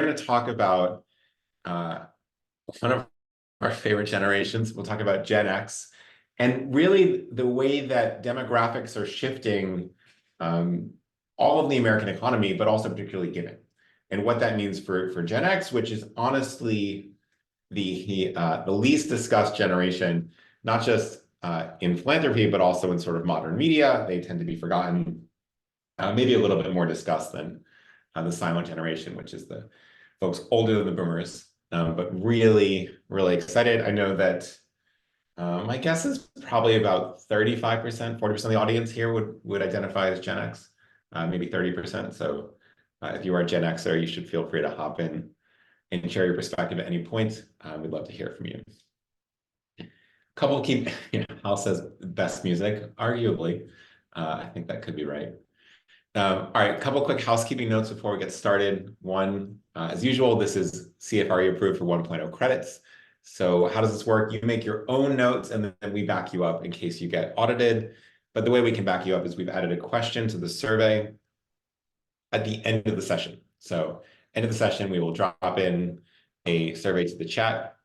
going to talk about one of our favorite generations. We'll talk about Gen X, and really the way that demographics are shifting all of the American economy, but also particularly giving, and what that means for Gen X, which is honestly the least discussed generation, not just in philanthropy, but also in sort of modern media. They tend to be forgotten, maybe a little bit more discussed than the silent generation, which is the folks older than the boomers. But really, really excited. I know that my guess is probably about 35%, 40% of the audience here would identify as Gen X, maybe 30%. So if you are a Gen Xer, you should feel free to hop in and share your perspective at any point. We'd love to hear from you. Couple of key, Hal says best music, arguably. I think that could be right. All right, a couple quick housekeeping notes before we get started. One, as usual, this is CFRE approved for 1.0 credits. So how does this work? You make your own notes and then we back you up in case you get audited. But the way we can back you up is we've added a question to the survey at the end of the session. So end of the session, we will drop in a survey to the chat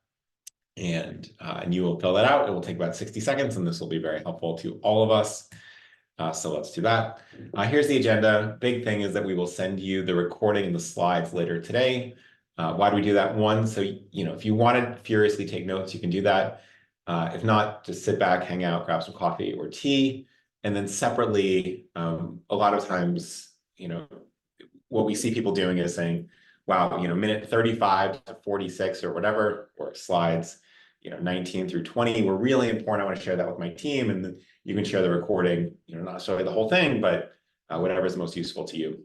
and you will fill that out. It will take about 60 seconds and this will be very helpful to all of us. So let's do that. Here's the agenda. Big thing is that we will send you the recording and the slides later today. Why do we do that? One, so if you want to furiously take notes, you can do that. If not, just sit back, hang out, grab some coffee or tea. And then separately, a lot of times, what we see people doing is saying, wow, minute 35 to 46 or whatever, or slides, 19 through 20 were really important. I want to share that with my team. And then you can share the recording, not necessarily the whole thing, but whatever is most useful to you,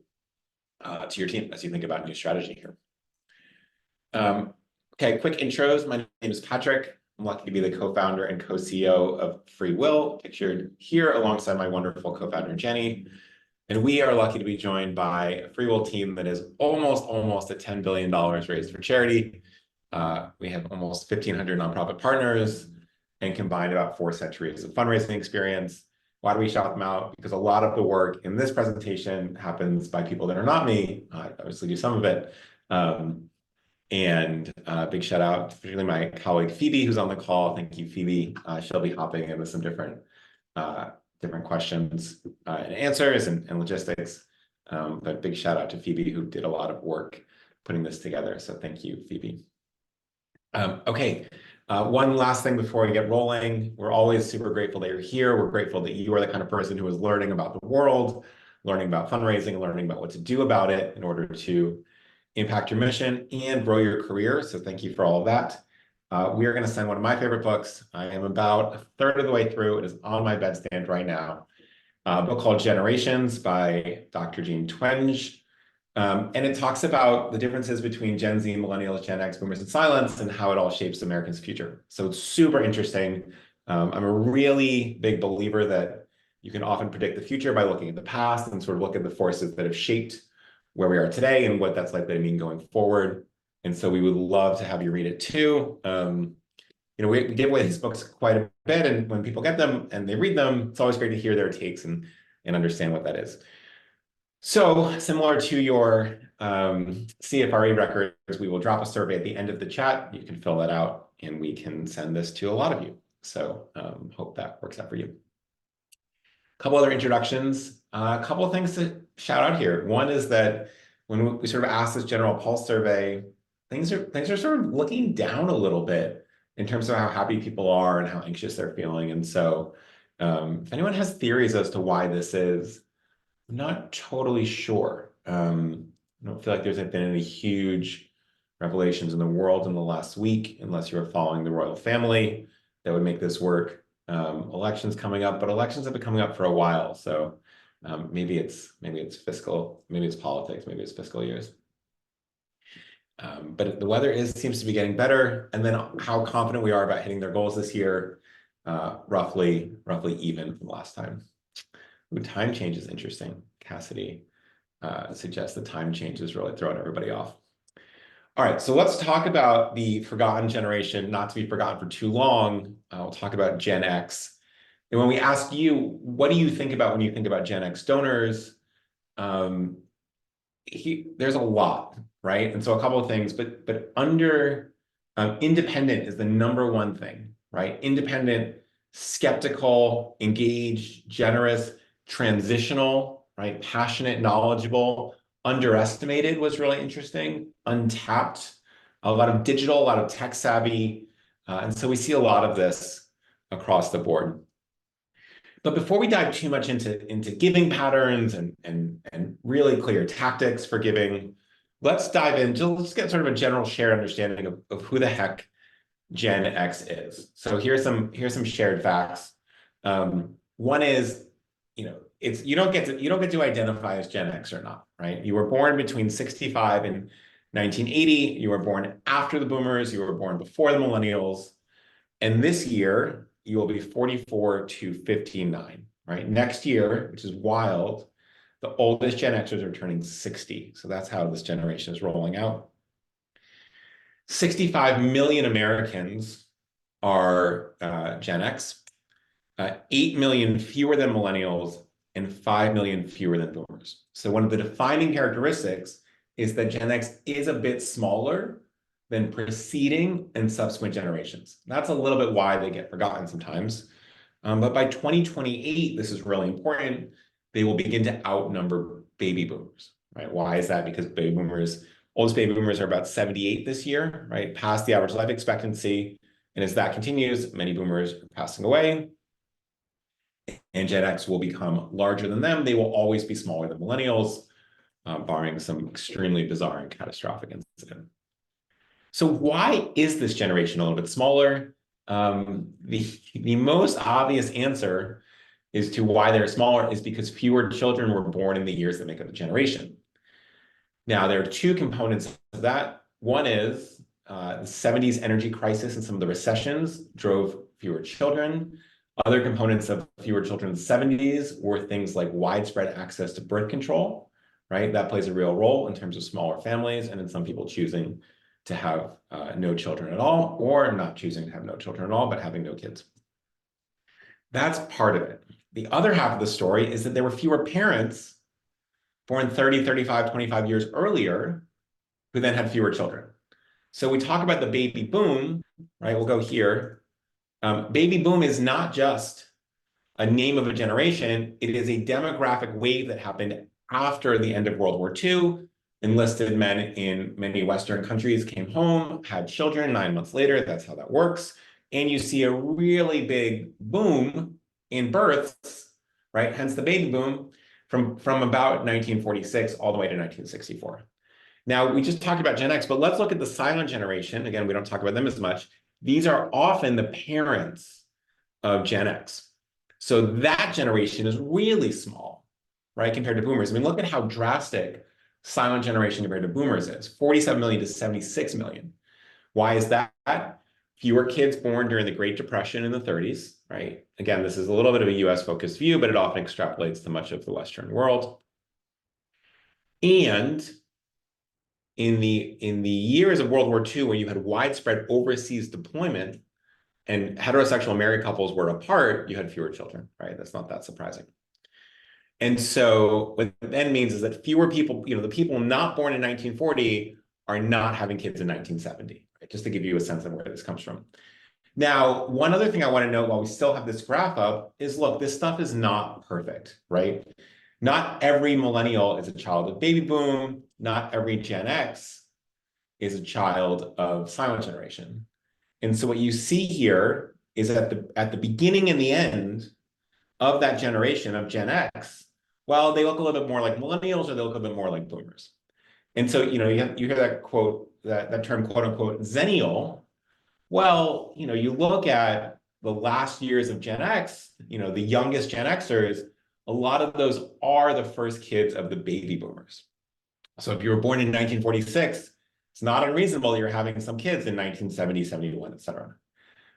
to your team as you think about new strategy here. Okay, quick intros. My name is Patrick. I'm lucky to be the co-founder and co-CEO of FreeWill, pictured here alongside my wonderful co-founder, Jenny. And we are lucky to be joined by a FreeWill team that is almost at $10 billion raised for charity. We have almost 1,500 nonprofit partners and combined about 4 centuries of fundraising experience. Why do we shout them out? Because a lot of the work in this presentation happens by people that are not me. I obviously do some of it. And big shout out, particularly my colleague Phoebe, who's on the call. Thank you, Phoebe. She'll be hopping in with some different questions and answers and logistics. But big shout out to Phoebe, who did a lot of work putting this together. So thank you, Phoebe. Okay, one last thing before we get rolling. We're always super grateful that you're here. We're grateful that you are the kind of person who is learning about the world, learning about fundraising, learning about what to do about it in order to impact your mission and grow your career. So thank you for all of that. We are going to send one of my favorite books. I am about a third of the way through. It is on my bedstand right now. A book called Generations by Dr. Jean Twenge. And it talks about the differences between Gen Z, Millennials, Gen X, Boomers, and Silents, and how it all shapes Americans' future. So it's super interesting. I'm a really big believer that you can often predict the future by looking at the past and sort of look at the forces that have shaped where we are today and what that's likely to mean going forward. And so we would love to have you read it too. We give away these books quite a bit, and when people get them and they read them, it's always great to hear their takes and understand what that is. So similar to your CFRE records, we will drop a survey at the end of the chat. You can fill that out and we can send this to a lot of you. So hope that works out for you. A couple other introductions, a couple of things to shout out here. One is that when we sort of asked this general pulse survey, things are sort of looking down a little bit in terms of how happy people are and how anxious they're feeling. And so if anyone has theories as to why this is, I'm not totally sure. I don't feel like there's been any huge revelations in the world in the last week, unless you're following the royal family, that would make this work. Elections coming up, but elections have been coming up for a while. So maybe it's fiscal, maybe it's politics, maybe it's fiscal years. But the weather seems to be getting better. And then how confident we are about hitting their goals this year, roughly even from last time. Ooh, time change is interesting. Cassidy suggests the time change is really throwing everybody off. All right, so let's talk about the forgotten generation, not to be forgotten for too long. We'll talk about Gen X. And when we ask you, what do you think about when you think about Gen X donors? there's a lot, right? And so a couple of things, but under independent is the number one thing, right? Independent, skeptical, engaged, generous, transitional, right? Passionate, knowledgeable, underestimated was really interesting, untapped, a lot of digital, a lot of tech savvy. And so we see a lot of this across the board. But before we dive too much into giving patterns and really clear tactics for giving, let's dive into, let's get sort of a general shared understanding of who the heck Gen X is. So here's some shared facts. One is, it's you don't get to identify as Gen X or not, right? You were born between 65 and 1980. You were born after the boomers. You were born before the millennials. And this year, you will be 44 to 59, right? Next year, which is wild, the oldest Gen Xers are turning 60. So that's how this generation is rolling out. 65 million Americans are Gen X, 8 million fewer than millennials, and 5 million fewer than boomers. So one of the defining characteristics is that Gen X is a bit smaller than preceding and subsequent generations. That's a little bit why they get forgotten sometimes. But by 2028, this is really important, they will begin to outnumber baby boomers, right? Why is that? Because oldest baby boomers are about 78 this year, right? Past the average life expectancy. And as that continues, many boomers are passing away. And Gen X will become larger than them. They will always be smaller than millennials, barring some extremely bizarre and catastrophic incident. So why is this generation a little bit smaller? The most obvious answer is to why they're smaller is because fewer children were born in the years that make up the generation. Now, there are two components of that. One is the 70s energy crisis and some of the recessions drove fewer children. Other components of fewer children in the 70s were things like widespread access to birth control, right? That plays a real role in terms of smaller families and in some people choosing to have no children at all, or not choosing to have no children at all, but having no kids. That's part of it. The other half of the story is that there were fewer parents born 30, 35, 25 years earlier who then had fewer children. So we talk about the baby boom, right? We'll go here. Baby boom is not just a name of a generation. It is a demographic wave that happened after the end of World War II. Enlisted men in many Western countries came home, had children 9 months later. That's how that works. And you see a really big boom in births, right? Hence the baby boom from about 1946 all the way to 1964. Now, we just talked about Gen X, but let's look at the silent generation. Again, we don't talk about them as much. These are often the parents of Gen X. So that generation is really small, right, compared to boomers. I mean, look at how drastic silent generation compared to boomers is, 47 million to 76 million. Why is that? Fewer kids born during the Great Depression in the 30s, right? Again, this is a little bit of a US-focused view, but it often extrapolates to much of the Western world. And in the years of World War II, where you had widespread overseas deployment and heterosexual married couples were apart, you had fewer children, right? That's not that surprising. And so what that then means is that fewer people, the people not born in 1940 are not having kids in 1970, right? Just to give you a sense of where this comes from. Now, one other thing I want to note while we still have this graph up is, look, this stuff is not perfect, right? Not every millennial is a child of baby boom. Not every Gen X is a child of silent generation. And so what you see here is at the beginning and the end of that generation of Gen X, well, they look a little bit more like millennials or they look a bit more like boomers. And so, you hear that quote, that term, quote unquote, zennial. Well, you look at the last years of Gen X, the youngest Gen Xers, a lot of those are the first kids of the baby boomers. So if you were born in 1946, it's not unreasonable you're having some kids in 1970, 71, et cetera.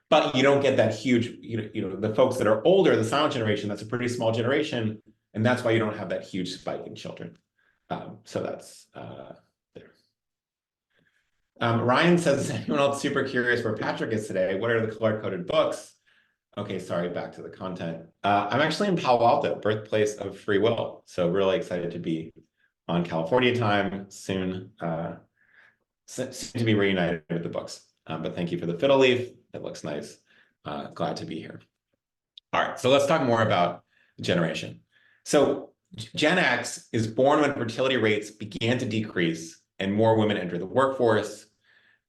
But you don't get that huge, the folks that are older, the silent generation, that's a pretty small generation. And that's why you don't have that huge spike in children. So that's there. Ryan says, is anyone else super curious where Patrick is today? What are the color-coded books? Okay, sorry, back to the content. I'm actually in Palo Alto, birthplace of FreeWill. So really excited to be on California time, soon to be reunited with the books. But thank you for the fiddle leaf. It looks nice. Glad to be here. All right, so let's talk more about generation. So Gen X is born when fertility rates began to decrease and more women enter the workforce.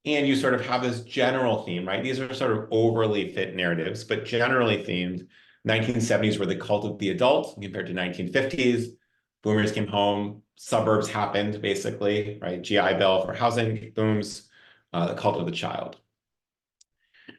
And you sort of have this general theme, right? These are sort of overly fit narratives, but generally themed. 1970s were the cult of the adult compared to 1950s. Boomers came home, suburbs happened, basically, right? GI Bill for housing booms, the cult of the child.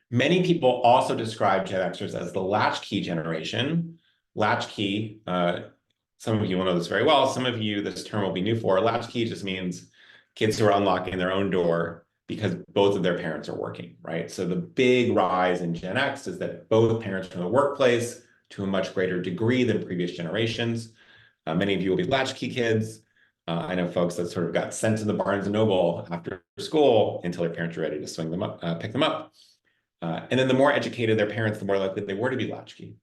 Many people also describe Gen Xers as the latchkey generation. Latchkey, some of you will know this very well. Some of you, this term will be new for. Latchkey just means kids who are unlocking their own door because both of their parents are working, right? So the big rise in Gen X is that both parents are in the workplace to a much greater degree than previous generations. Many of you will be latchkey kids. I know folks that sort of got sent to the Barnes and Noble after school until their parents are ready to swing them up, pick them up. And then the more educated their parents, the more likely they were to be latchkey,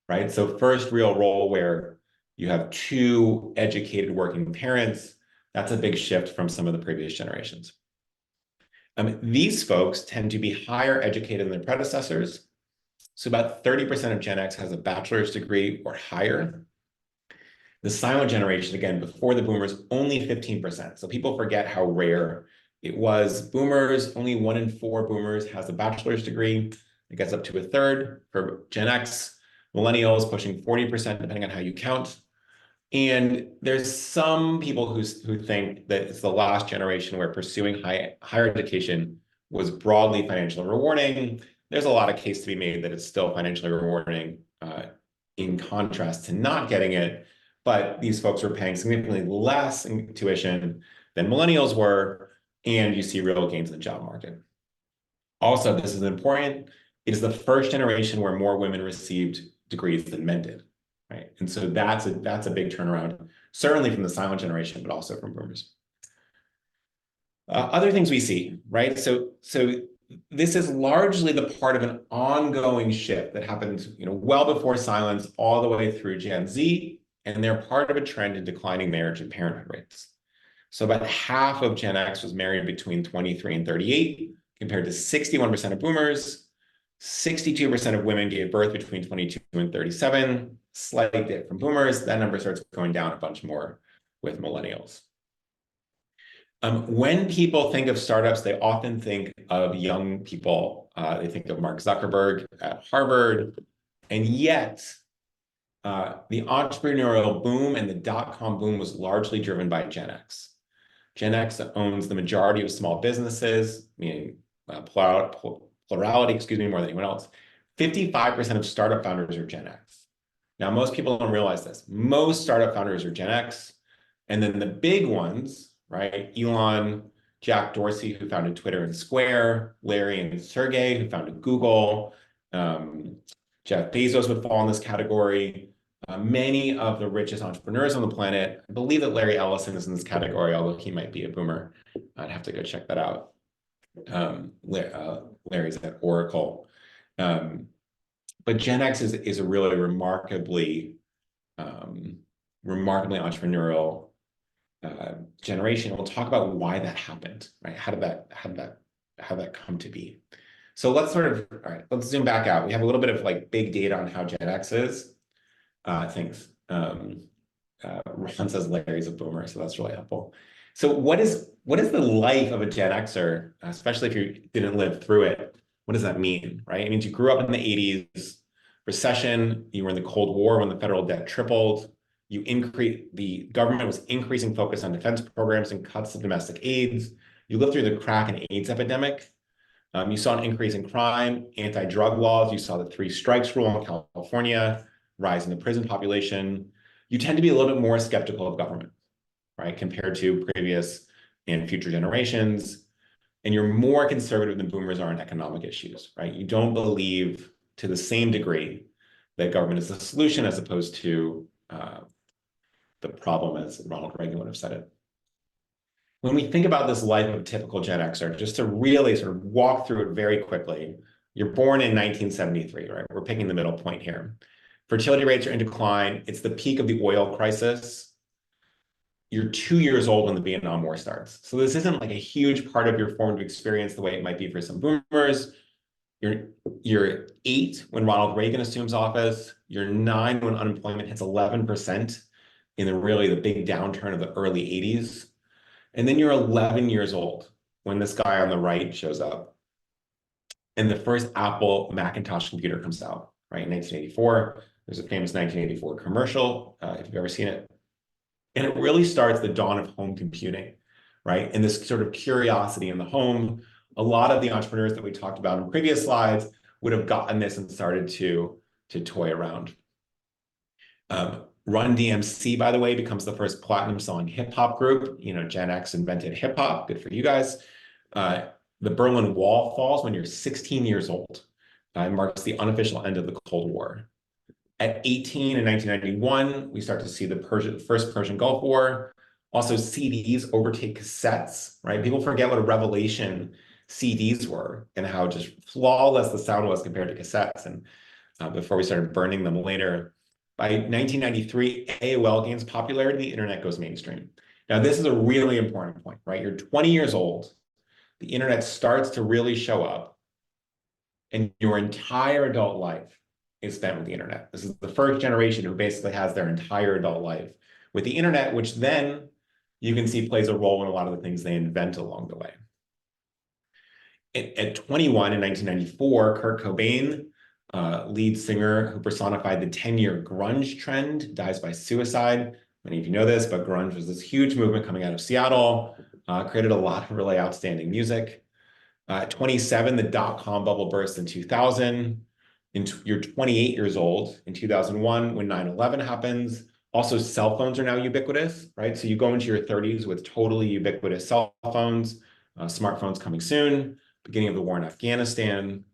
right? So first real role where you have two educated working parents, that's a big shift from some of the previous generations. These folks tend to be higher educated than their predecessors. So about 30% of Gen X has a bachelor's degree or higher. The silent generation, again, before the boomers, only 15%. So people forget how rare it was. Boomers, only 1 in 4 boomers has a bachelor's degree. It gets up to a third for Gen X. Millennials pushing 40%, depending on how you count. And there's some people who think that it's the last generation where pursuing higher education was broadly financially rewarding. There's a lot of case to be made that it's still financially rewarding in contrast to not getting it. But these folks were paying significantly less in tuition than millennials were, and you see real gains in the job market. Also, this is important, it is the first generation where more women received degrees than men did. Right. And so that's a big turnaround, certainly from the silent generation, but also from boomers. Other things we see, right? So this is largely the part of an ongoing shift that happened, well before silence, all the way through Gen Z, and they're part of a trend in declining marriage and parenthood rates. So about half of Gen X was married between 23 and 38, compared to 61% of boomers. 62% of women gave birth between 22 and 37. Slight dip from boomers. That number starts going down a bunch more with millennials. When people think of startups, they often think of young people. They think of Mark Zuckerberg at Harvard. And yet, the entrepreneurial boom and the dot-com boom was largely driven by Gen X. Gen X owns the majority of small businesses, meaning plurality, more than anyone else. 55% of startup founders are Gen X. Now, most people don't realize this. Most startup founders are Gen X. And then the big ones, right? Elon, Jack Dorsey, who founded Twitter and Square, Larry and Sergey, who founded Google, Jeff Bezos would fall in this category. Many of the richest entrepreneurs on the planet, I believe that Larry Ellison is in this category, although he might be a boomer. I'd have to go check that out. Larry's at Oracle. But Gen X is a really remarkably entrepreneurial generation. We'll talk about why that happened, right? How did that come to be? So let's let's zoom back out. We have a little bit of big data on how Gen X is. Thanks. Ron says Larry's a boomer, so that's really helpful. So what is the life of a Gen Xer, especially if you didn't live through it? What does that mean, right? It means you grew up in the 80s, recession, you were in the Cold War when the federal debt tripled, the government was increasing focus on defense programs and cuts to domestic aids. You lived through the crack and AIDS epidemic. You saw an increase in crime, anti-drug laws. You saw the 3 strikes rule in California, rise in the prison population. You tend to be a little bit more skeptical of government, right, compared to previous and future generations. And you're more conservative than boomers are on economic issues, right? You don't believe to the same degree that government is the solution as opposed to the problem, as Ronald Reagan would have said it. When we think about this life of a typical Gen Xer, just to really sort of walk through it very quickly, you're born in 1973, right? We're picking the middle point here. Fertility rates are in decline. It's the peak of the oil crisis. you're 2 years old when the Vietnam War starts. So this isn't like a huge part of your formative experience the way it might be for some boomers. You're 8 when Ronald Reagan assumes office. You're 9 when unemployment hits 11% in the big downturn of the early 80s. And then you're 11 years old when this guy on the right shows up. And the first Apple Macintosh computer comes out, right, in 1984. There's a famous 1984 commercial, if you've ever seen it. And it really starts the dawn of home computing, right? And this sort of curiosity in the home. A lot of the entrepreneurs that we talked about in previous slides would have gotten this and started to toy around. Run DMC, by the way, becomes the first platinum selling hip hop group. You know, Gen X invented hip hop. Good for you guys. The Berlin Wall falls when you're 16 years old. It marks the unofficial end of the Cold War. At 18 in 1991, we start to see the first Persian Gulf War. Also, CDs overtake cassettes, right? People forget what a revelation CDs were and how just flawless the sound was compared to cassettes. And before we started burning them later, by 1993, AOL gains popularity, the internet goes mainstream. Now, this is a really important point, right? You're 20 years old, the internet starts to really show up, and your entire adult life is spent with the internet. This is the first generation who basically has their entire adult life with the internet, which then you can see plays a role in a lot of the things they invent along the way. At 21 in 1994, Kurt Cobain, lead singer who personified the 10-year grunge trend, dies by suicide. Many of you know this, but grunge was this huge movement coming out of Seattle, created a lot of really outstanding music. At 27, the dot-com bubble burst in 2000. You're 28 years old in 2001 when 9/11 happens. Also, cell phones are now ubiquitous, right? So you go into your 30s with totally ubiquitous cell phones, smartphones coming soon, beginning of the war in Afghanistan.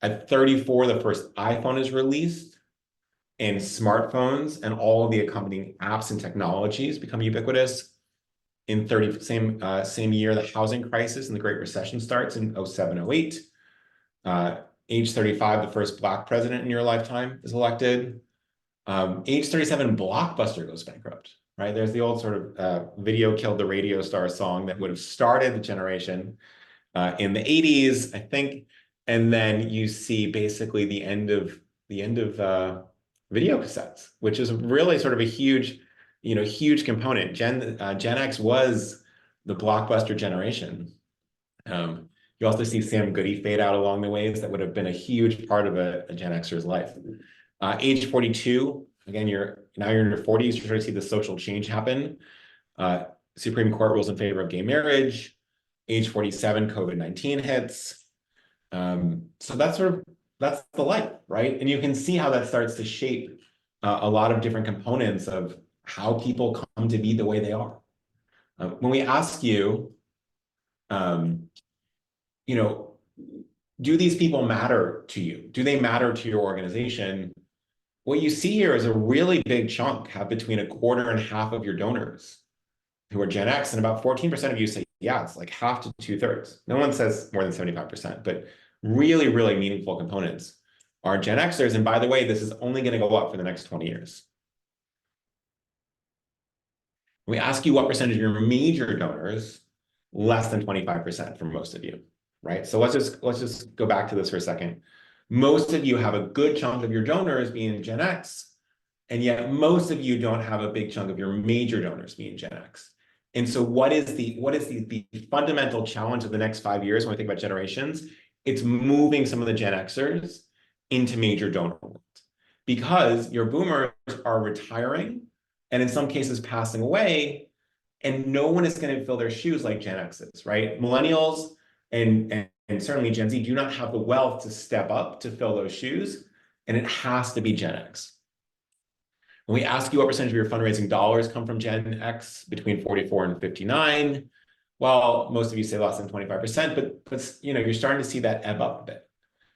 At 34, the first iPhone is released, and smartphones and all of the accompanying apps and technologies become ubiquitous. In same year, the housing crisis and the Great Recession starts in 07, 08. Age 35, the first Black president in your lifetime is elected. Age 37, Blockbuster goes bankrupt, right? There's the old sort of video killed the radio star song that would have started the generation in the 80s, I think. And then you see basically the end of video cassettes, which is really sort of a huge component. Gen X was the Blockbuster generation. You also see Sam Goody fade out along the ways that would have been a huge part of a Gen Xer's life. Age 42, again, you're in your 40s, you're starting to see the social change happen. Supreme Court rules in favor of gay marriage. Age 47, COVID-19 hits. So that's the life, right? And you can see how that starts to shape a lot of different components of how people come to be the way they are. When we ask you, do these people matter to you? Do they matter to your organization? What you see here is a really big chunk, have between 1/4 and half of your donors who are Gen X, and about 14% of you say, yeah, it's like half to 2/3. No one says more than 75%, but really, really meaningful components are Gen Xers. And by the way, this is only going to go up for the next 20 years. We ask you what percentage of your major donors, less than 25% for most of you, right? So let's just go back to this for a second. Most of you have a good chunk of your donors being Gen X, and yet most of you don't have a big chunk of your major donors being Gen X. And so what is the fundamental challenge of the next 5 years when we think about generations? It's moving some of the Gen Xers into major donor world, because your boomers are retiring and in some cases passing away, and no one is going to fill their shoes like Gen X is, right? Millennials and certainly Gen Z do not have the wealth to step up to fill those shoes, and it has to be Gen X. When we ask you what percentage of your fundraising dollars come from Gen X between 44 and 59, well, most of you say less than 25%, but you're starting to see that ebb up a bit.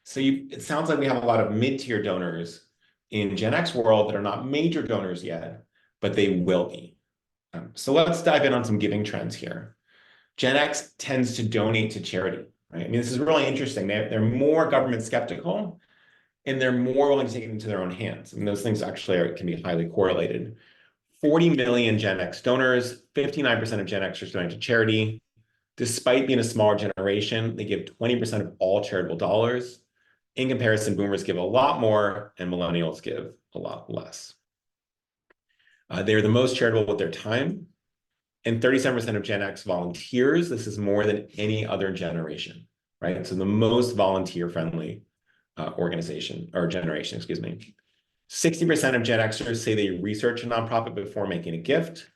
So it sounds like we have a lot of mid-tier donors in Gen X world that are not major donors yet, but they will be. So let's dive in on some giving trends here. Gen X tends to donate to charity, right? I mean, this is really interesting. They're more government skeptical, and they're more willing to take it into their own hands. I mean, those things actually can be highly correlated. 40 million Gen X donors, 59% of Gen Xers donate to charity. Despite being a smaller generation, they give 20% of all charitable dollars. In comparison, boomers give a lot more and millennials give a lot less. They're the most charitable with their time, and 37% of Gen X volunteers. This is more than any other generation, right? So the most volunteer-friendly organization or generation, excuse me. 60% of Gen Xers say they research a nonprofit before making a gift.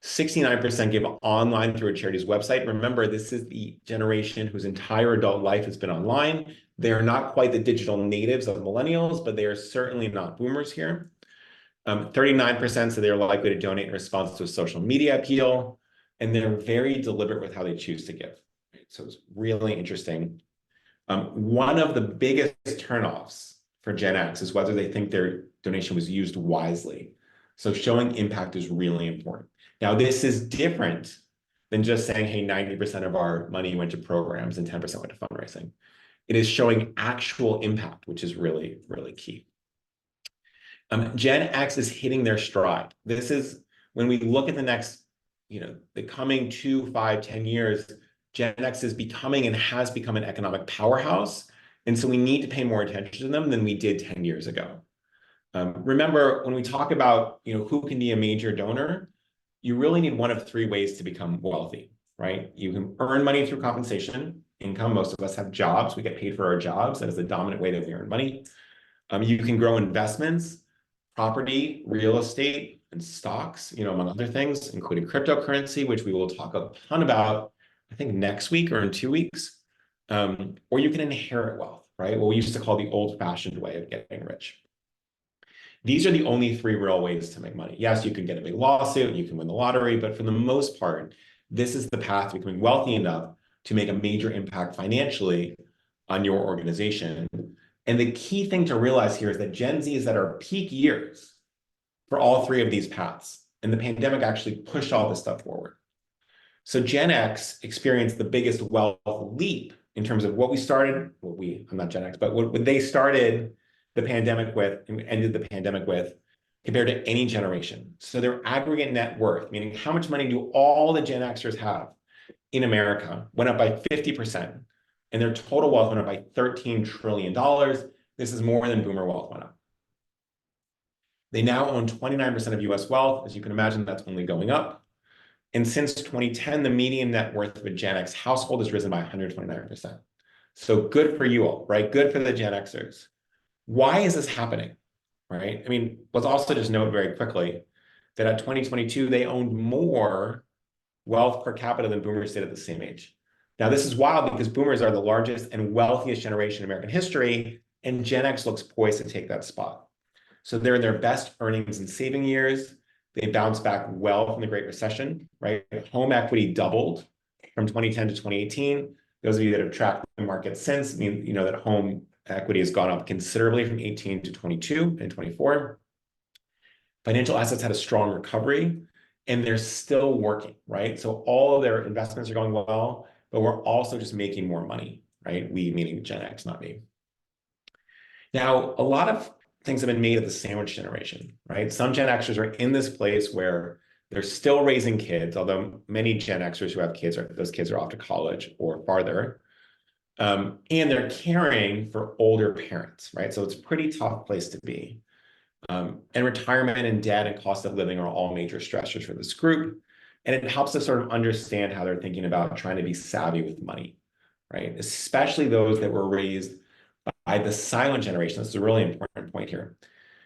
69% give online through a charity's website. Remember, this is the generation whose entire adult life has been online. They are not quite the digital natives of millennials, but they are certainly not boomers here. 39% say they're likely to donate in response to a social media appeal, and they're very deliberate with how they choose to give. So it's really interesting. One of the biggest turnoffs for Gen X is whether they think their donation was used wisely. So showing impact is really important. Now, this is different than just saying, hey, 90% of our money went to programs and 10% went to fundraising. It is showing actual impact, which is really, really key. Gen X is hitting their stride. This is when we look at the next, the coming 2, 5, 10 years, Gen X is becoming and has become an economic powerhouse. And so we need to pay more attention to them than we did 10 years ago. Remember, when we talk about, who can be a major donor, you really need one of 3 ways to become wealthy, right? You can earn money through compensation, income. Most of us have jobs. We get paid for our jobs. That is the dominant way that we earn money. You can grow investments, property, real estate, and stocks, among other things, including cryptocurrency, which we will talk a ton about, I think, next week or in 2 weeks. Or you can inherit wealth, right? What we used to call the old-fashioned way of getting rich. These are the only 3 real ways to make money. Yes, you can get a big lawsuit, you can win the lottery, but for the most part, this is the path to becoming wealthy enough to make a major impact financially on your organization. And the key thing to realize here is that Gen Z is at our peak years for all 3 of these paths. And the pandemic actually pushed all this stuff forward. So Gen X experienced the biggest wealth leap in terms of what we started, I'm not Gen X, but what they started the pandemic with and ended the pandemic with compared to any generation. So their aggregate net worth, meaning how much money do all the Gen Xers have in America, went up by 50%. And their total wealth went up by $13 trillion. This is more than boomer wealth went up. They now own 29% of US wealth. As you can imagine, that's only going up. And since 2010, the median net worth of a Gen X household has risen by 129%. So good for you all, right? Good for the Gen Xers. Why is this happening, right? I mean, let's also just note very quickly that at 2022, they owned more wealth per capita than boomers did at the same age. Now, this is wild because boomers are the largest and wealthiest generation in American history, and Gen X looks poised to take that spot. So they're in their best earnings and saving years. They bounced back well from the Great Recession, right? Home equity doubled from 2010 to 2018. Those of you that have tracked the market since, that home equity has gone up considerably from 18 to 22 and 24. Financial assets had a strong recovery, and they're still working, right? So all of their investments are going well, but we're also just making more money, right? We, meaning Gen X, not me. Now, a lot of things have been made of the sandwich generation, right? Some Gen Xers are in this place where they're still raising kids, although many Gen Xers who have kids, those kids are off to college or farther. And they're caring for older parents, right? So it's a pretty tough place to be. And retirement and debt and cost of living are all major stressors for this group. And it helps us sort of understand how they're thinking about trying to be savvy with money, right? Especially those that were raised by the silent generation. This is a really important point here.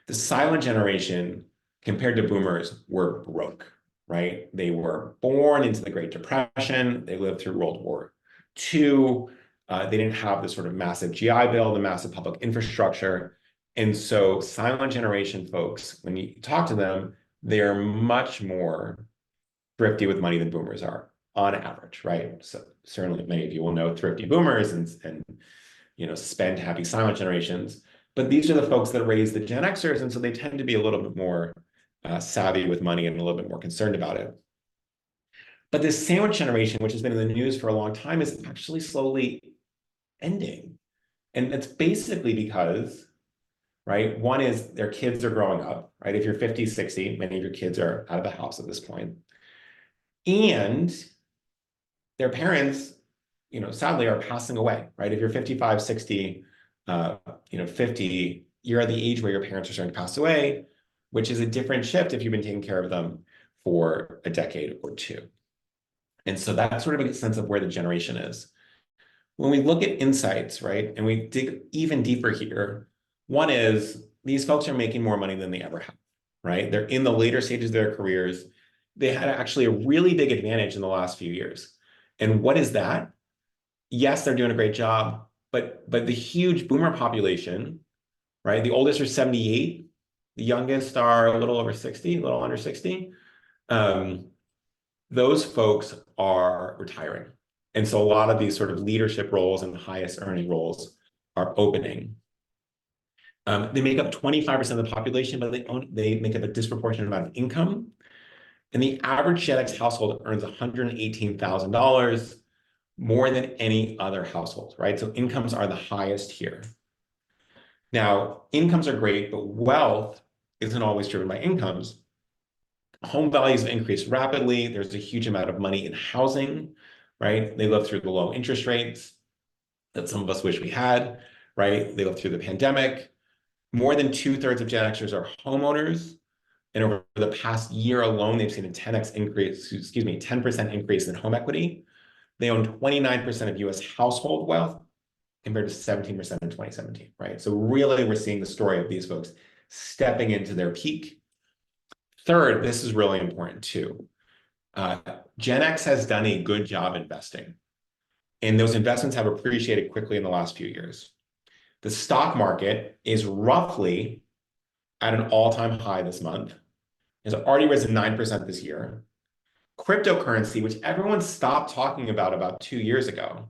The silent generation, compared to boomers, were broke, right? They were born into the Great Depression. They lived through World War II. They didn't have the sort of massive GI Bill, the massive public infrastructure. And so silent generation folks, when you talk to them, they are much more thrifty with money than boomers are on average, right? So certainly many of you will know thrifty boomers and spend happy silent generations. But these are the folks that raise the Gen Xers, and so they tend to be a little bit more savvy with money and a little bit more concerned about it. But this sandwich generation, which has been in the news for a long time, is actually slowly ending. And it's basically because, right? One is their kids are growing up, right? If you're 50, 60, many of your kids are out of the house at this point. And their parents, sadly are passing away, right? If you're 55, 60, 50, you're at the age where your parents are starting to pass away, which is a different shift if you've been taking care of them for a decade or two. And so that's sort of a sense of where the generation is. When we look at insights, right, and we dig even deeper here, one is these folks are making more money than they ever have, right? They're in the later stages of their careers. They had actually a really big advantage in the last few years. And what is that? Yes, they're doing a great job, but the huge boomer population, right? The oldest are 78, the youngest are a little over 60, a little under 60. Those folks are retiring. And so a lot of these sort of leadership roles and highest earning roles are opening. They make up 25% of the population, but they make up a disproportionate amount of income. And the average Gen X household earns $118,000, more than any other household, right? So incomes are the highest here. Now, incomes are great, but wealth isn't always driven by incomes. Home values have increased rapidly. There's a huge amount of money in housing, right? They lived through the low interest rates that some of us wish we had, right? They lived through the pandemic. More than 2/3 of Gen Xers are homeowners. And over the past year alone, they've seen a 10% increase in home equity. They own 29% of US household wealth compared to 17% in 2017, right? So really, we're seeing the story of these folks stepping into their peak. Third, this is really important too. Gen X has done a good job investing, and those investments have appreciated quickly in the last few years. The stock market is roughly at an all-time high this month. It's already risen 9% this year. Cryptocurrency, which everyone stopped talking about 2 years ago,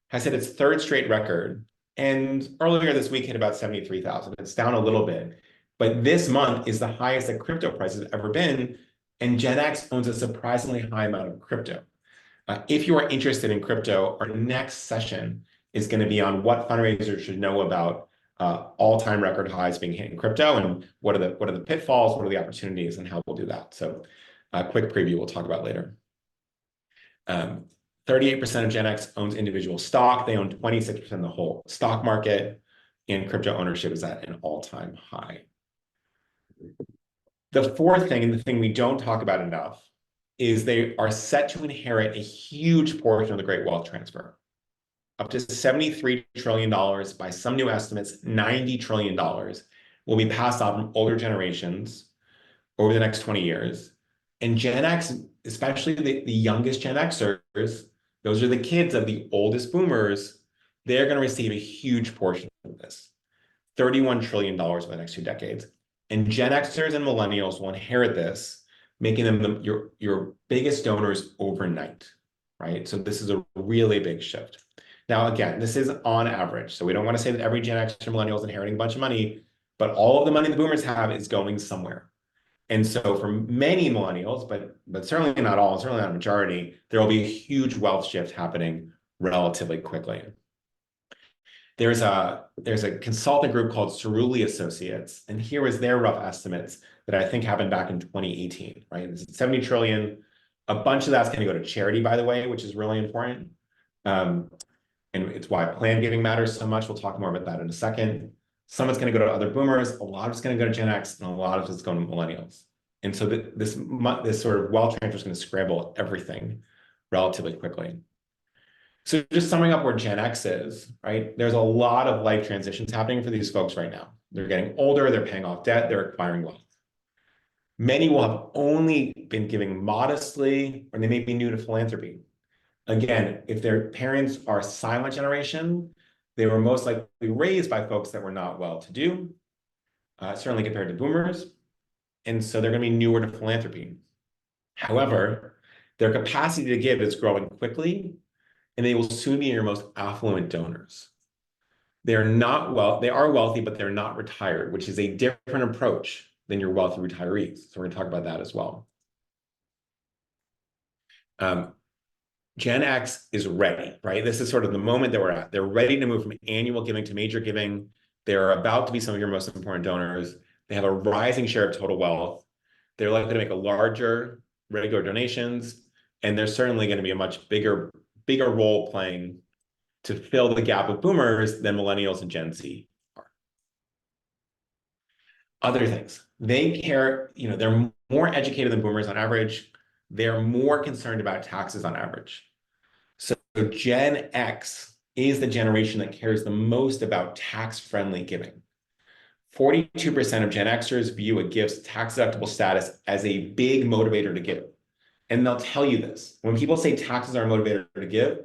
has hit its third straight record. And earlier this week hit about 73,000. It's down a little bit. But this month is the highest that crypto price has ever been. And Gen X owns a surprisingly high amount of crypto. If you are interested in crypto, our next session is going to be on what fundraisers should know about all-time record highs being hit in crypto, and what are the pitfalls, what are the opportunities, and how we'll do that. So a quick preview we'll talk about later. 38% of Gen X owns individual stock. They own 26% of the whole stock market, and crypto ownership is at an all-time high. The fourth thing, and the thing we don't talk about enough, is they are set to inherit a huge portion of the great wealth transfer. Up to $73 trillion, by some new estimates, $90 trillion will be passed off from older generations over the next 20 years. And Gen X, especially the youngest Gen Xers, those are the kids of the oldest boomers, they're going to receive a huge portion of this, $31 trillion over the next 2 decades. And Gen Xers and millennials will inherit this, making them your biggest donors overnight, right? So this is a really big shift. Now, again, this is on average. So we don't want to say that every Gen X or millennial is inheriting a bunch of money, but all of the money the boomers have is going somewhere. And so for many millennials, but certainly not all, certainly not a majority, there will be a huge wealth shift happening relatively quickly. There's a consulting group called Cerulli Associates, and here is their rough estimates that I think happened back in 2018, right? This is 70 trillion. A bunch of that's going to go to charity, by the way, which is really important. And it's why planned giving matters so much. We'll talk more about that in a second. Some of it's going to go to other boomers, a lot of it's going to go to Gen X, and a lot of it's going to millennials. And so this sort of wealth transfer is going to scramble everything relatively quickly. So just summing up where Gen X is, right? There's a lot of life transitions happening for these folks right now. They're getting older, they're paying off debt, they're acquiring wealth. Many will have only been giving modestly, or they may be new to philanthropy. Again, if their parents are silent generation, they were most likely raised by folks that were not well-to-do, certainly compared to boomers. And so they're going to be newer to philanthropy. However, their capacity to give is growing quickly, and they will soon be your most affluent donors. They are wealthy, but they're not retired, which is a different approach than your wealthy retirees. So we're going to talk about that as well. Gen X is ready, right? This is sort of the moment that we're at. They're ready to move from annual giving to major giving. They're about to be some of your most important donors. They have a rising share of total wealth. They're likely to make a larger regular donations, and they're certainly going to be a much bigger role playing to fill the gap of boomers than millennials and Gen Z are. Other things, they care, they're more educated than boomers on average. They're more concerned about taxes on average. So Gen X is the generation that cares the most about tax-friendly giving. 42% of Gen Xers view a gift's tax-deductible status as a big motivator to give. And they'll tell you this. When people say taxes are a motivator to give,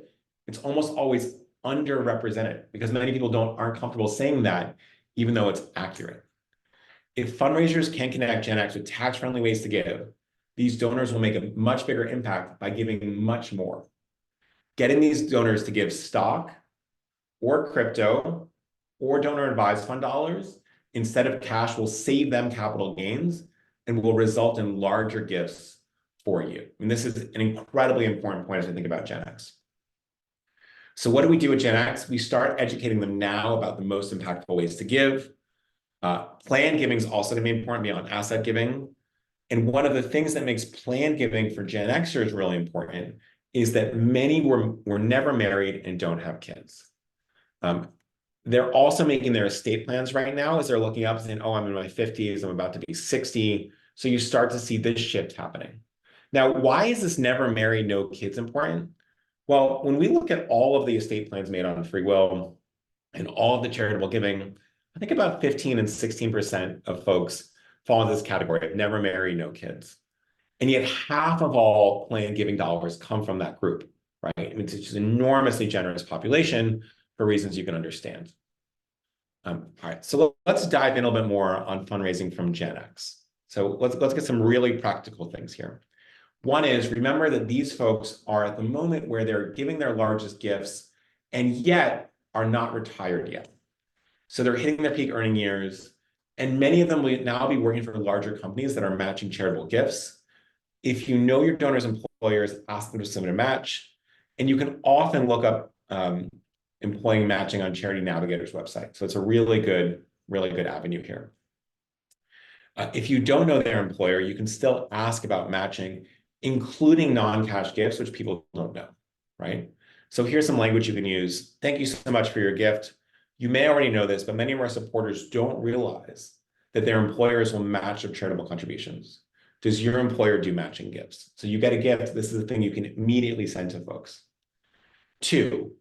it's almost always underrepresented because many people aren't comfortable saying that, even though it's accurate. If fundraisers can connect Gen X with tax-friendly ways to give, these donors will make a much bigger impact by giving much more. Getting these donors to give stock or crypto or donor-advised fund dollars instead of cash will save them capital gains and will result in larger gifts for you. And this is an incredibly important point as we think about Gen X. So what do we do with Gen X? We start educating them now about the most impactful ways to give. Planned giving is also going to be important beyond asset giving. And one of the things that makes planned giving for Gen Xers really important is that many were never married and don't have kids. They're also making their estate plans right now as they're looking up and saying, oh, I'm in my 50s, I'm about to be 60. So you start to see this shift happening. Now, why is this never married, no kids important? Well, when we look at all of the estate plans made on FreeWill and all of the charitable giving, I think about 15 and 16% of folks fall into this category of never married, no kids. And yet half of all planned giving dollars come from that group, right? I mean, it's just an enormously generous population for reasons you can understand. All right, so let's dive in a little bit more on fundraising from Gen X. So let's get some really practical things here. One is, remember that these folks are at the moment where they're giving their largest gifts and yet are not retired yet. So they're hitting their peak earning years, and many of them will now be working for larger companies that are matching charitable gifts. If you know your donor's employers, ask them to submit a match, and you can often look up employee matching on Charity Navigator's website. So it's a really good avenue here. If you don't know their employer, you can still ask about matching, including non-cash gifts, which people don't know, right? So here's some language you can use. Thank you so much for your gift. You may already know this, but many of our supporters don't realize that their employers will match their charitable contributions. Does your employer do matching gifts? So you get a gift, this is the thing you can immediately send to folks. 2,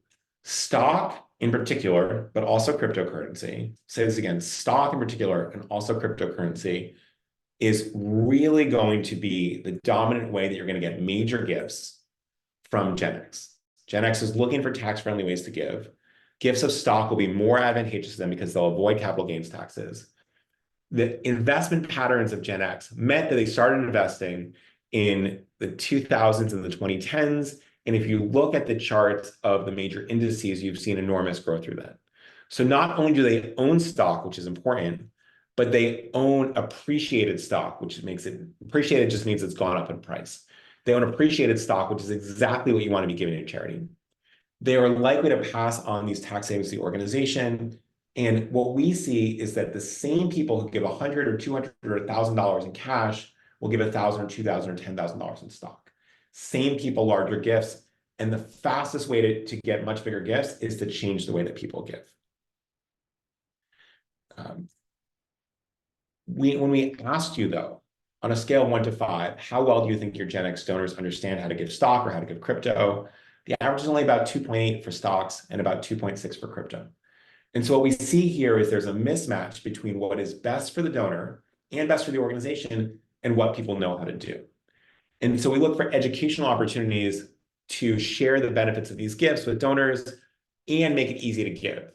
stock in particular, but also cryptocurrency. Say this again, stock in particular, and also cryptocurrency is really going to be the dominant way that you're going to get major gifts from Gen X. Gen X is looking for tax-friendly ways to give. Gifts of stock will be more advantageous to them because they'll avoid capital gains taxes. The investment patterns of Gen X meant that they started investing in the 2000s and the 2010s. And if you look at the charts of the major indices, you've seen enormous growth through that. So not only do they own stock, which is important, but they own appreciated stock, which makes it appreciated just means it's gone up in price. They own appreciated stock, which is exactly what you want to be giving to charity. They are likely to pass on these tax savings to the organization. And what we see is that the same people who give $100 or $200 or $1,000 in cash will give $1,000 or $2,000 or $10,000 in stock. Same people, larger gifts. And the fastest way to get much bigger gifts is to change the way that people give. When we asked you, though, on a scale of 1 to 5, how well do you think your Gen X donors understand how to give stock or how to give crypto? The average is only about 2.8 for stocks and about 2.6 for crypto. And so what we see here is there's a mismatch between what is best for the donor and best for the organization and what people know how to do. And so we look for educational opportunities to share the benefits of these gifts with donors and make it easy to give.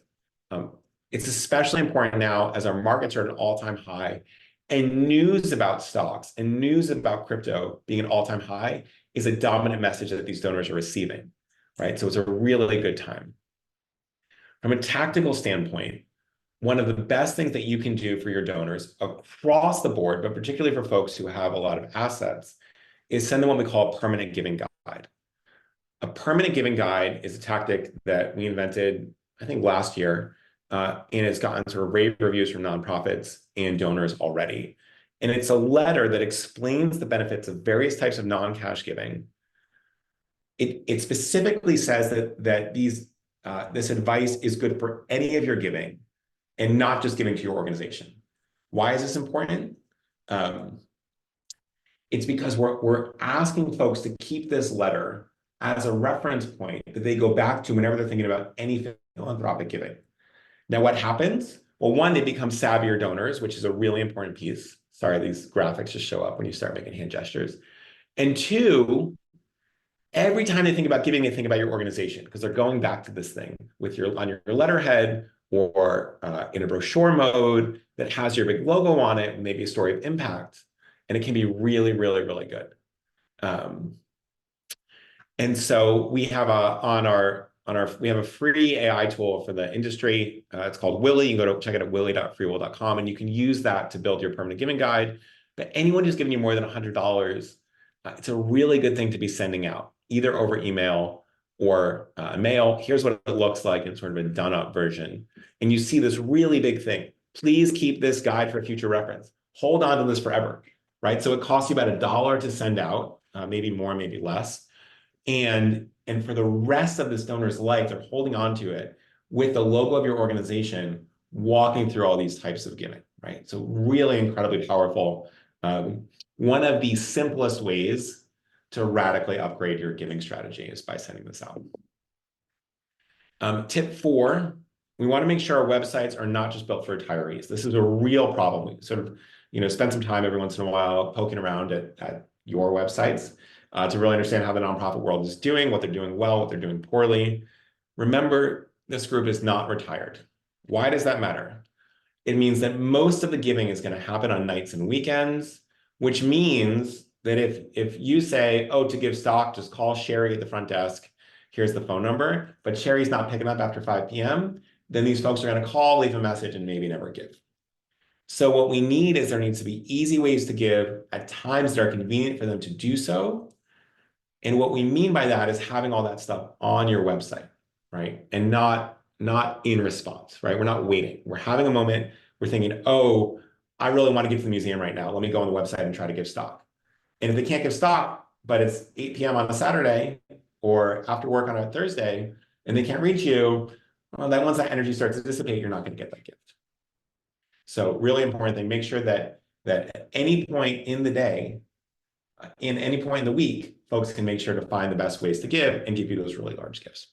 It's especially important now as our markets are at an all-time high and news about stocks and news about crypto being an all-time high is a dominant message that these donors are receiving, right? So it's a really good time. From a tactical standpoint, one of the best things that you can do for your donors across the board, but particularly for folks who have a lot of assets, is send them what we call a permanent giving guide. A permanent giving guide is a tactic that we invented, I think, last year. and it's gotten sort of rave reviews from nonprofits and donors already. And it's a letter that explains the benefits of various types of non-cash giving. It specifically says that this advice is good for any of your giving and not just giving to your organization. Why is this important? It's because we're asking folks to keep this letter as a reference point that they go back to whenever they're thinking about any philanthropic giving. Now, what happens? Well, one, they become savvier donors, which is a really important piece. Sorry, these graphics just show up when you start making hand gestures. And two, every time they think about giving, they think about your organization because they're going back to this thing with on your letterhead or in a brochure mode that has your big logo on it and maybe a story of impact. And it can be really, really, really good. And so we have we have a free AI tool for the industry. It's called Willy. You can go to check it at willy.freewill.com, and you can use that to build your permanent giving guide. But anyone who's giving you more than $100, it's a really good thing to be sending out, either over email or mail. Here's what it looks like in sort of a done-up version. And you see this really big thing. Please keep this guide for future reference. Hold on to this forever, right? So it costs you about $1 to send out, maybe more, maybe less. And for the rest of this donor's life, they're holding on to it with the logo of your organization, walking through all these types of giving, right? So really incredibly powerful. One of the simplest ways to radically upgrade your giving strategy is by sending this out. Tip 4, we want to make sure our websites are not just built for retirees. This is a real problem. We sort of, spend some time every once in a while poking around at your websites to really understand how the nonprofit world is doing, what they're doing well, what they're doing poorly. Remember, this group is not retired. Why does that matter? It means that most of the giving is going to happen on nights and weekends, which means that if you say, oh, to give stock, just call Sherry at the front desk, here's the phone number, but Sherry's not picking up after 5 p.m., then these folks are going to call, leave a message, and maybe never give. So what we need is there needs to be easy ways to give at times that are convenient for them to do so. And what we mean by that is having all that stuff on your website, right? And not in response, right? We're not waiting. We're having a moment. We're thinking, oh, I really want to give to the museum right now. Let me go on the website and try to give stock. And if they can't give stock, but it's 8 p.m. on a Saturday or after work on a Thursday, and they can't reach you, well, then once that energy starts to dissipate, you're not going to get that gift. So really important thing, make sure that at any point in the day, in any point in the week, folks can make sure to find the best ways to give and give you those really large gifts.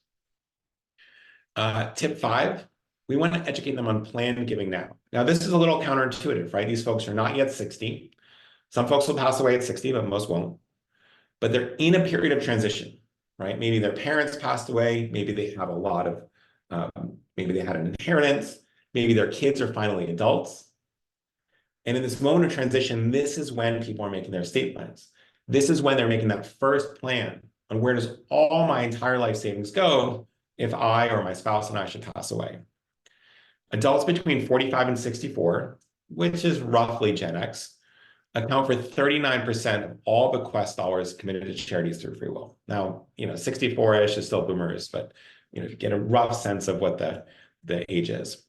Tip 5, we want to educate them on planned giving now. Now, this is a little counterintuitive, right? These folks are not yet 60. Some folks will pass away at 60, but most won't. But they're in a period of transition, right? Maybe their parents passed away. Maybe they have a lot of, maybe they had an inheritance. Maybe their kids are finally adults. And in this moment of transition, this is when people are making their estate plans. This is when they're making that first plan on where does all my entire life savings go if I or my spouse and I should pass away. Adults between 45 and 64, which is roughly Gen X, account for 39% of all bequest dollars committed to charities through FreeWill. Now, 64-ish is still boomers, but you get a rough sense of what the age is.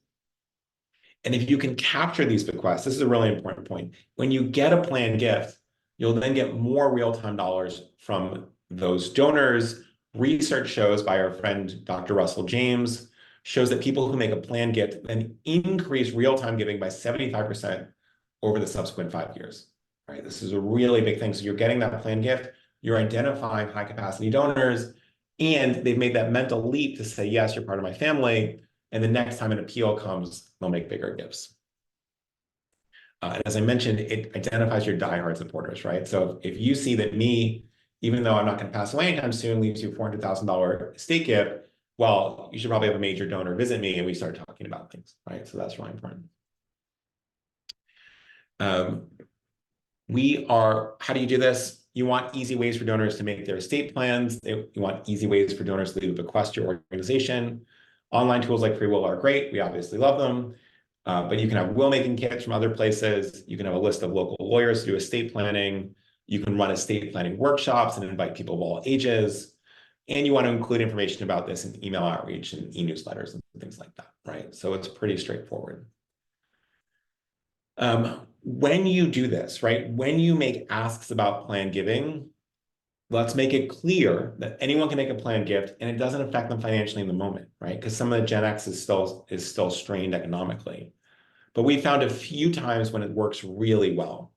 And if you can capture these bequests, this is a really important point. When you get a planned gift, you'll then get more real-time dollars from those donors. Research shows by our friend, Dr. Russell James, shows that people who make a planned gift then increase real-time giving by 75% over the subsequent 5 years, right? This is a really big thing. So you're getting that planned gift, you're identifying high-capacity donors, and they've made that mental leap to say, yes, you're part of my family, and the next time an appeal comes, they'll make bigger gifts. And as I mentioned, it identifies your diehard supporters, right? So if you see that me, even though I'm not going to pass away anytime soon, leaves you $400,000 estate gift, well, you should probably have a major donor visit me and we start talking about things, right? So that's really important. How do you do this? You want easy ways for donors to make their estate plans. You want easy ways for donors to leave a bequest to your organization. Online tools like FreeWill are great. We obviously love them. But you can have will-making kits from other places. You can have a list of local lawyers to do estate planning. You can run estate planning workshops and invite people of all ages. And you want to include information about this in email outreach and e-newsletters and things like that, right? So it's pretty straightforward. When you do this, right, when you make asks about planned giving, let's make it clear that anyone can make a planned gift and it doesn't affect them financially in the moment, right? Because some of the Gen X is still strained economically. But we found a few times when it works really well.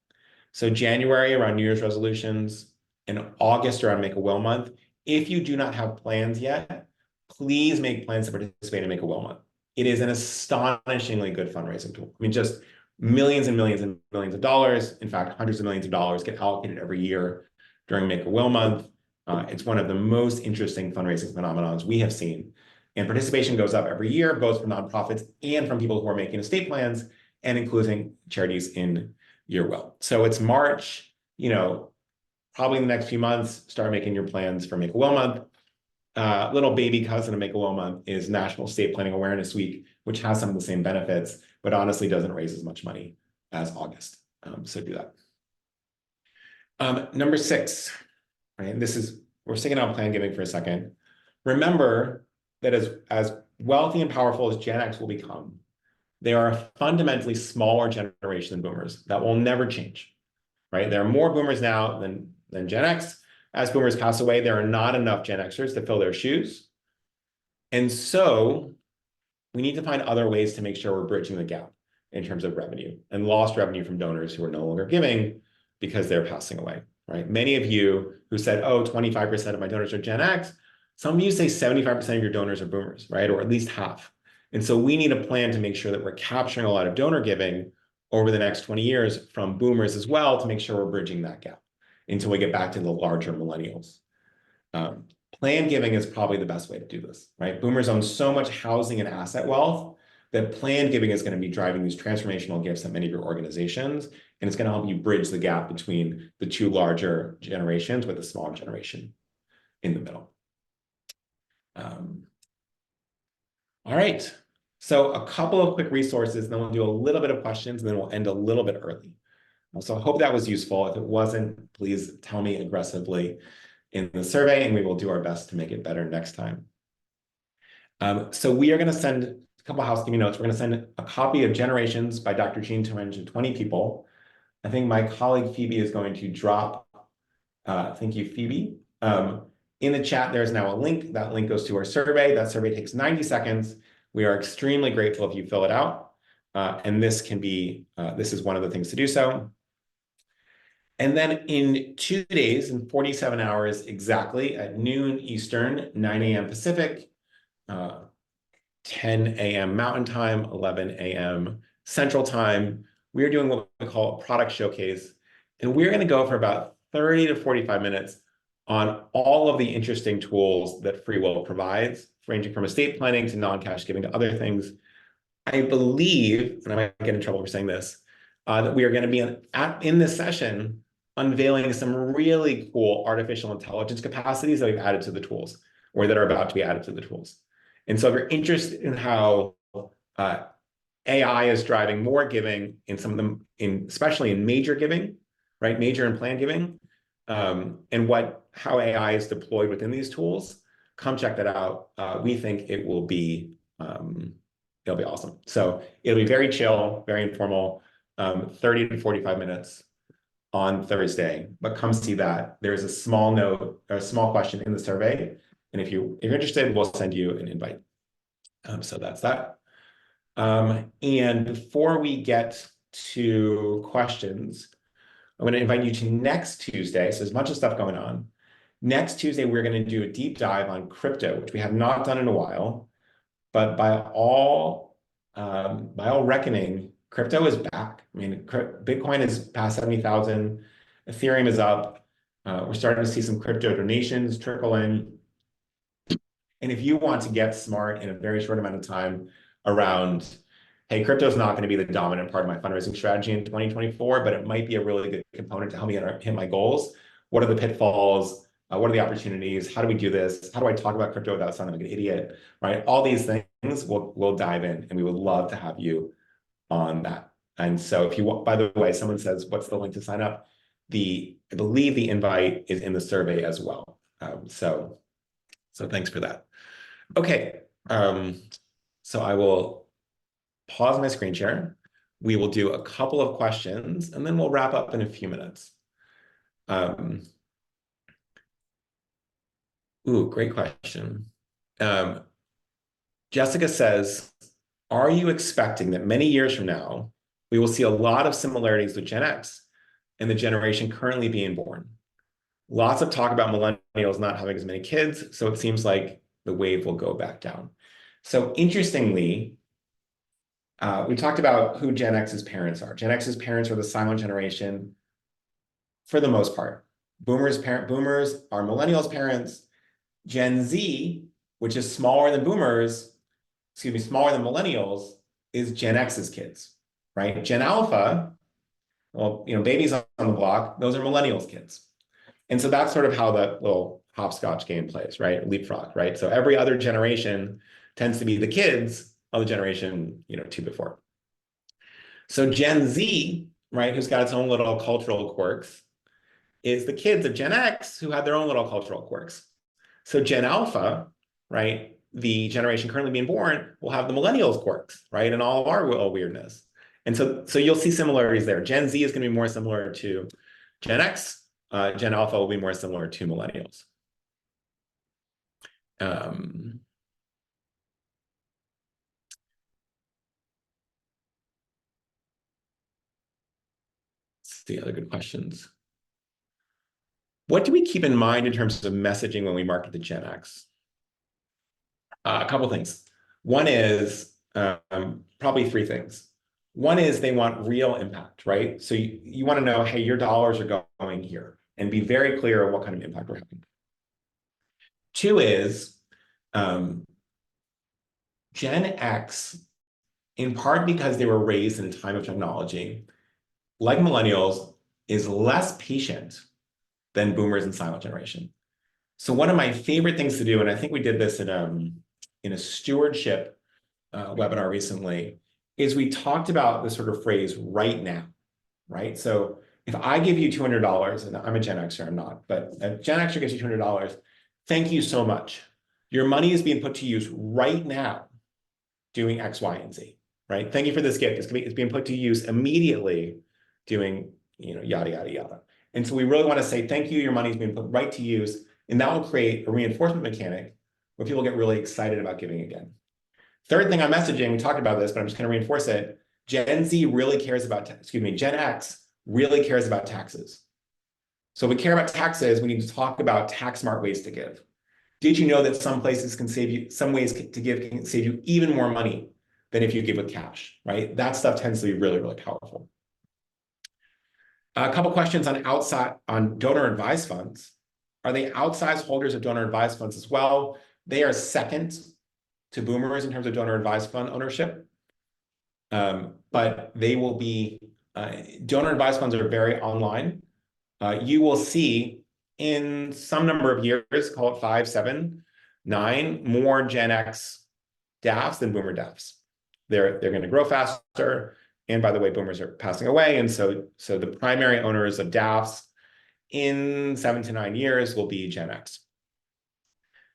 So January around New Year's resolutions, and August around Make-A-Will month. If you do not have plans yet, please make plans to participate in Make-A-Will month. It is an astonishingly good fundraising tool. I mean, just millions and millions and millions of dollars, in fact, hundreds of millions of dollars get allocated every year during Make-A-Will month. It's one of the most interesting fundraising phenomenons we have seen. And participation goes up every year, both from nonprofits and from people who are making estate plans and including charities in your will. So it's March, probably in the next few months, start making your plans for Make-A-Will month. Little baby cousin of Make-A-Will month is National Estate Planning Awareness Week, which has some of the same benefits, but honestly doesn't raise as much money as August. So do that. Number 6, right? We're sticking out plan giving for a second. Remember that as wealthy and powerful as Gen X will become, they are a fundamentally smaller generation than boomers. That will never change, right? There are more boomers now than Gen X. As boomers pass away, there are not enough Gen Xers to fill their shoes. And so we need to find other ways to make sure we're bridging the gap in terms of revenue and lost revenue from donors who are no longer giving because they're passing away, right? Many of you who said, oh, 25% of my donors are Gen X, some of you say 75% of your donors are boomers, right? Or at least half. And so we need a plan to make sure that we're capturing a lot of donor giving over the next 20 years from boomers as well to make sure we're bridging that gap until we get back to the larger millennials. Plan giving is probably the best way to do this, right? Boomers own so much housing and asset wealth that plan giving is going to be driving these transformational gifts at many of your organizations, and it's going to help you bridge the gap between the two larger generations with a smaller generation in the middle. All right, so a couple of quick resources, then we'll do a little bit of questions, and then we'll end a little bit early. So I hope that was useful. If it wasn't, please tell me aggressively in the survey, and we will do our best to make it better next time. So we are going to send a couple of housekeeping notes. We're going to send a copy of Generations by Dr. Jean Torrenge to 20 people. I think my colleague Phoebe is going to drop, thank you, Phoebe. In the chat, there's now a link. That link goes to our survey. That survey takes 90 seconds. We are extremely grateful if you fill it out. And this is one of the things to do so. And then in 2 days, in 47 hours exactly, at noon Eastern, 9 a.m. Pacific, 10 a.m. Mountain Time, 11 a.m. Central Time, we're doing what we call a product showcase. And we're going to go for about 30 to 45 minutes on all of the interesting tools that FreeWill provides, ranging from estate planning to non-cash giving to other things. I believe, and I might get in trouble for saying this, that we are going to be in this session unveiling some really cool artificial intelligence capacities that we've added to the tools, or that are about to be added to the tools. And so if you're interested in how AI is driving more giving in some of them, especially in major giving, right? Major and planned giving, and how AI is deployed within these tools, come check that out. We think it will be, it'll be awesome. So it'll be very chill, very informal, 30 to 45 minutes on Thursday, but come see that. There's a small note or a small question in the survey. And if you're interested, we'll send you an invite. So that's that. And before we get to questions, I'm going to invite you to next Tuesday. So there's a bunch of stuff going on. Next Tuesday, we're going to do a deep dive on crypto, which we have not done in a while. But by all reckoning, crypto is back. I mean, Bitcoin is past 70,000. Ethereum is up. We're starting to see some crypto donations trickle in. And if you want to get smart in a very short amount of time around, hey, crypto is not going to be the dominant part of my fundraising strategy in 2024, but it might be a really good component to help me hit my goals. What are the pitfalls? What are the opportunities? How do we do this? How do I talk about crypto without sounding like an idiot, right? All these things we'll dive in, and we would love to have you on that. And so if you want, by the way, someone says, what's the link to sign up? I believe the invite is in the survey as well. So So thanks for that. Okay, so I will pause my screen share. We will do a couple of questions, and then we'll wrap up in a few minutes. Great question. Jessica says, are you expecting that many years from now, we will see a lot of similarities with Gen X and the generation currently being born? Lots of talk about millennials not having as many kids, so it seems like the wave will go back down. So interestingly, we talked about who Gen X's parents are. Gen X's parents are the silent generation for the most part. Boomers are millennials' parents. Gen Z, which is smaller than boomers, smaller than millennials, is Gen X's kids, right? Gen Alpha, well, babies on the block, those are millennials' kids. And so that's sort of how that little hopscotch game plays, right? Leapfrog, right? So every other generation tends to be the kids of the generation, two before. So Gen Z, right, who's got its own little cultural quirks, is the kids of Gen X who had their own little cultural quirks. So Gen Alpha, right, the generation currently being born, will have the millennials quirks, right, and all of our weirdness. And so you'll see similarities there. Gen Z is going to be more similar to Gen X. Gen Alpha will be more similar to millennials. Let's see other good questions. What do we keep in mind in terms of messaging when we market to Gen X? A couple things. One is probably three things. One is they want real impact, right? So you want to know, hey, your dollars are going here, and be very clear on what kind of impact we're having. Two is Gen X, in part because they were raised in a time of technology, like millennials, is less patient than boomers and silent generation. So one of my favorite things to do, and I think we did this in a stewardship webinar recently, is we talked about the sort of phrase right now, right? So if I give you $200, and I'm a Gen Xer, I'm not, but a Gen Xer gives you $200, thank you so much. Your money is being put to use right now doing X, Y, and Z, right? Thank you for this gift. It's being put to use immediately doing, yada, yada, yada. And so we really want to say, thank you, your money is being put right to use, and that will create a reinforcement mechanic where people get really excited about giving again. Third thing I'm messaging, we talked about this, but I'm just going to reinforce it. Gen Z really cares about, Gen X really cares about taxes. So if we care about taxes, we need to talk about tax smart ways to give. Did you know that some places can save you, some ways to give can save you even more money than if you give with cash, right? That stuff tends to be really, really powerful. A couple questions on donor advised funds. Are they outsized holders of donor advised funds as well? They are second to boomers in terms of donor advised fund ownership. But they will be, donor advised funds are very online. You will see in some number of years, call it 5, 7, 9, more Gen X DAFs than boomer DAFs. They're going to grow faster. And by the way, boomers are passing away. And so the primary owners of DAFs in 7 to 9 years will be Gen X.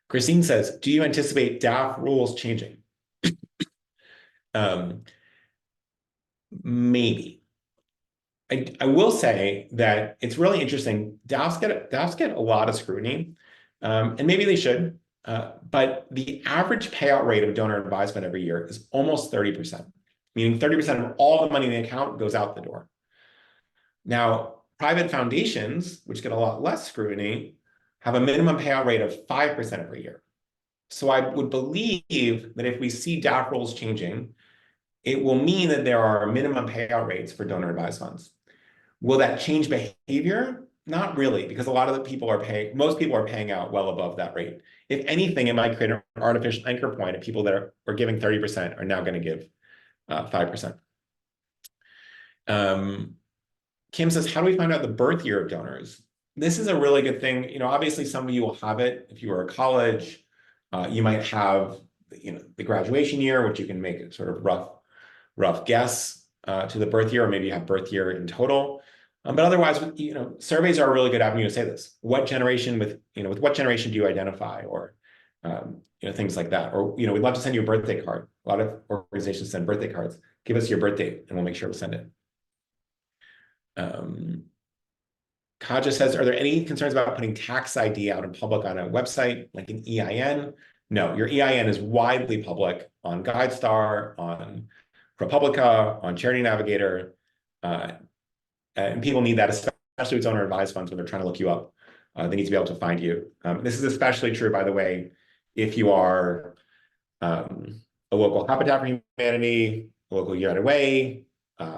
Christine says, do you anticipate DAF rules changing? Maybe. I will say that it's really interesting. DAFs get a lot of scrutiny, and maybe they should, but the average payout rate of donor advised fund every year is almost 30%, meaning 30% of all the money in the account goes out the door. Now, private foundations, which get a lot less scrutiny, have a minimum payout rate of 5% every year. So I would believe that if we see DAF rules changing, it will mean that there are minimum payout rates for donor advised funds. Will that change behavior? Not really, because a lot of the people most people are paying out well above that rate. If anything, it might create an artificial anchor point of people that are giving 30% are now going to give 5%. Kim says, how do we find out the birth year of donors? This is a really good thing. Obviously some of you will have it. If you were at college, you might have, the graduation year, which you can make a sort of rough guess to the birth year, or maybe you have birth year in total. But otherwise, surveys are a really good avenue to say this. What generation with what generation do you identify? Or things like that. Or, we'd love to send you a birthday card. A lot of organizations send birthday cards. Give us your birthday and we'll make sure to send it. Kaja says, are there any concerns about putting tax ID out in public on a website like an EIN? No, your EIN is widely public on GuideStar, on ProPublica, on Charity Navigator, and people need that, especially with donor advised funds when they're trying to look you up. They need to be able to find you. This is especially true, by the way, if you are a local Habitat for Humanity, a local United Way,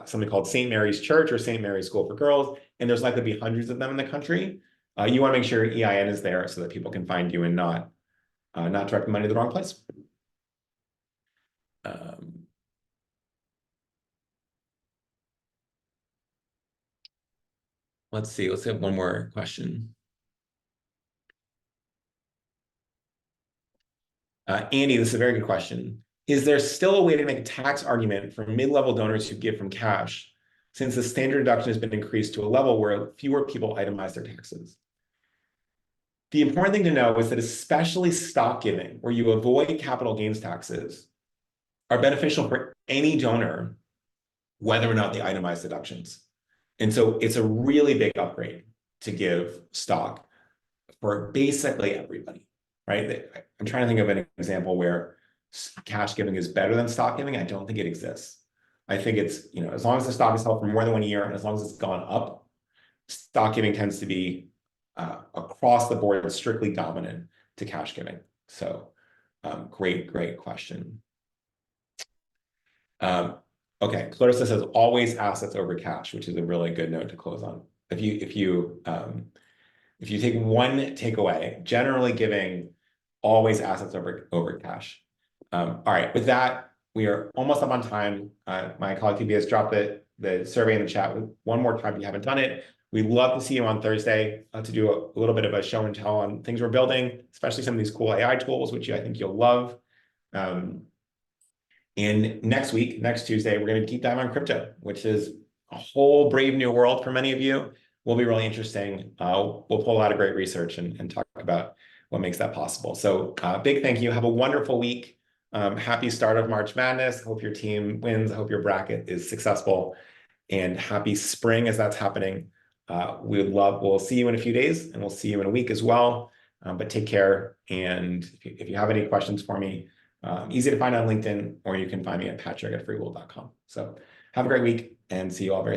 something called St. Mary's Church or St. Mary's School for Girls, and there's likely to be hundreds of them in the country. You want to make sure your EIN is there so that people can find you and not direct the money to the wrong place. Let's see. Let's have one more question. Andy, this is a very good question. Is there still a way to make a tax argument for mid-level donors who give from cash, since the standard deduction has been increased to a level where fewer people itemize their taxes? The important thing to know is that especially stock giving, where you avoid capital gains taxes, are beneficial for any donor, whether or not they itemize deductions. And so it's a really big upgrade to give stock for basically everybody, right? I'm trying to think of an example where cash giving is better than stock giving. I don't think it exists. I think it's, as long as the stock is held for more than 1 year and as long as it's gone up, stock giving tends to be across the board strictly dominant to cash giving. So great question. Okay, Clarissa says always assets over cash, which is a really good note to close on. If you take one takeaway, generally giving always assets over cash. All right, with that, we are almost up on time. My colleague TB has dropped the survey in the chat one more time if you haven't done it. We'd love to see you on Thursday to do a little bit of a show and tell on things we're building, especially some of these cool AI tools, which I think you'll love. And next week, next Tuesday, we're going to deep dive on crypto, which is a whole brave new world for many of you. Will be really interesting. We'll pull a lot of great research and talk about what makes that possible. So big thank you. Have a wonderful week. Happy start of March Madness. Hope your team wins. I hope your bracket is successful. And happy spring as that's happening. We'll see you in a few days and we'll see you in a week as well. But take care. And if you have any questions for me, easy to find on LinkedIn, or you can find me at patrick@freewill.com. So have a great week and see you all very soon.